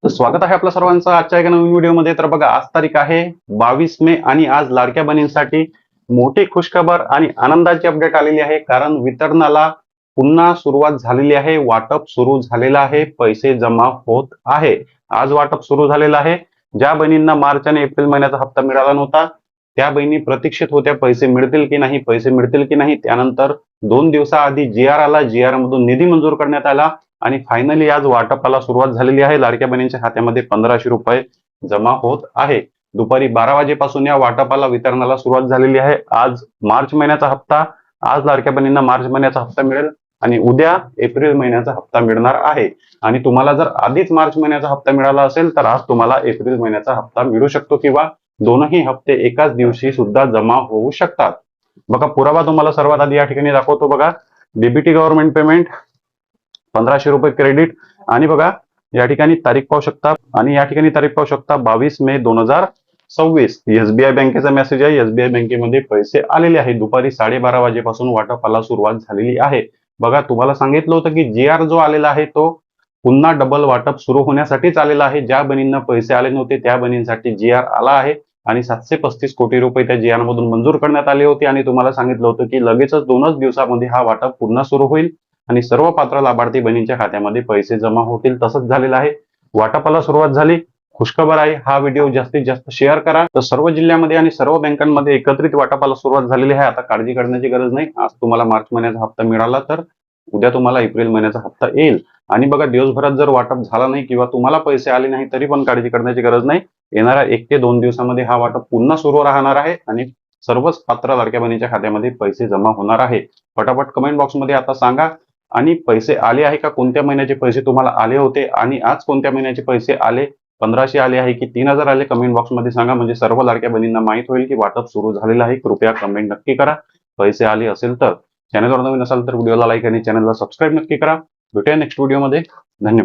तर स्वागत आहे आपल्या सर्वांचं आजच्या एका नवीन व्हिडिओमध्ये। तर बघा, आज तारीख आहे 22 मे आणि आज लाडक्या बहिणींसाठी मोठी खुशखबर आणि आनंदाची अपडेट आलेली आहे। कारण वितरणाला पुन्हा सुरुवात झालेली आहे, वाटप सुरू झालेलं आहे, पैसे जमा होत आहे। आज वाटप सुरू झालेलं आहे। ज्या बहिणींना मार्च आणि एप्रिल महिन्याचा हप्ता मिळाला नव्हता त्या बहिणी प्रतीक्षित होत्या पैसे मिळतील की नाही, पैसे मिळतील की नाही। त्यानंतर 2 दिवसाआधी जीआर आला, जीआर मधून निधी मंजूर करण्यात आला आणि फायनली आज वाटपाला सुरुवात झालेली आहे। लाडक्या बहिणींच्या खात्यामध्ये 1500 रुपये जमा होत आहे। दुपारी 12 वाजेपासून या वाटपाला वितरणाला सुरुवात झालेली आहे। आज मार्च महिन्याचा हप्ता, आज लाडक्या बहिणींना मार्च महिन्याचा हप्ता मिळेल आणि उद्या एप्रिल महिन्याचा हप्ता मिळणार आहे। आणि तुम्हाला जर आधीच मार्च महिन्याचा हप्ता मिळाला असेल तर आज तुम्हाला एप्रिल महिन्याचा हप्ता मिळू शकतो किंवा दोनही हप्ते एकाच दिवशी सुद्धा जमा होऊ शकतात। बघा, पुरावा तुम्हाला सर्वात आधी या ठिकाणी दाखवतो। बघा, डीबीटी गव्हर्नमेंट पेमेंट 1500 रुपये क्रेडिट आणि बघा या ठिकाणी तारीख पाहू शकता आणि या ठिकाणी तारीख पाहू शकता 22 मे 2026। एसबीआय बँकेचा मेसेज आहे। एसबीआय बँकेमध्ये पैसे आलेले आहे। दुपारी 12:30 वाजेपासून वाटपाला सुरुवात झालेली आहे। बघा, तुम्हाला सांगितलं होतं की जीआर जो आलेला आहे तो पुन्हा डबल वाटप सुरू होण्यासाठीच आलेला आहे। ज्या बहिणींना पैसे आले नव्हते त्या बहिणींसाठी जीआर आला आहे आणि 735 कोटी रुपये त्या जीआर मधून मंजूर करण्यात आले होते आणि तुम्हाला सांगितलं होतं की लगेचच 2च दिवसामध्ये हा वाटप पुन्हा सुरू होईल आणि सर्व पात्र लाभार्थी बहिणींच्या खात्यामध्ये पैसे जमा होतील। तसंच झालेलं आहे। वाटपाला सुरुवात झाली, खुशखबर आहे। हा व्हिडिओ जास्तीत जास्त शेअर करा। तर सर्व जिल्ह्यामध्ये आणि सर्व बँकांमध्ये एकत्रित वाटपाला सुरुवात झालेली आहे। आता काळजी करण्याची गरज नाही। आज तुम्हाला मार्च महिन्याचा हप्ता मिळाला तर उद्या तुम्हाला एप्रिल महिन्याचा हप्ता येईल। आणि बघा, दिवसभरात जर वाटप झाला नाही किंवा तुम्हाला पैसे आले नाही तरी पण काळजी करण्याची गरज नाही। येणाऱ्या 1 ते 2 दिवसामध्ये हा वाटप पुन्हा सुरू राहणार आहे आणि सर्वच पात्र लाडक्या बहिणीच्या खात्यामध्ये पैसे जमा होणार आहे। फटाफट कमेंट बॉक्समध्ये आता सांगा आणि पैसे आले आहे का, कोणत्या महिन्याचे पैसे तुम्हाला आले होते आणि आज कोणत्या महिन्याचे पैसे आले, 1500 आले आहे की 3000 आले, कमेंट बॉक्समध्ये सांगा। म्हणजे सर्व लाडक्या बहिणींना माहित होईल की वाटप सुरू झालेलं आहे। कृपया कमेंट नक्की करा पैसे आले असेल तर। चॅनलवर नवीन असाल तर व्हिडिओला लाईक आणि चॅनलला सबस्क्राईब नक्की करा। भेटूया नेक्स्ट व्हिडिओमध्ये। धन्यवाद।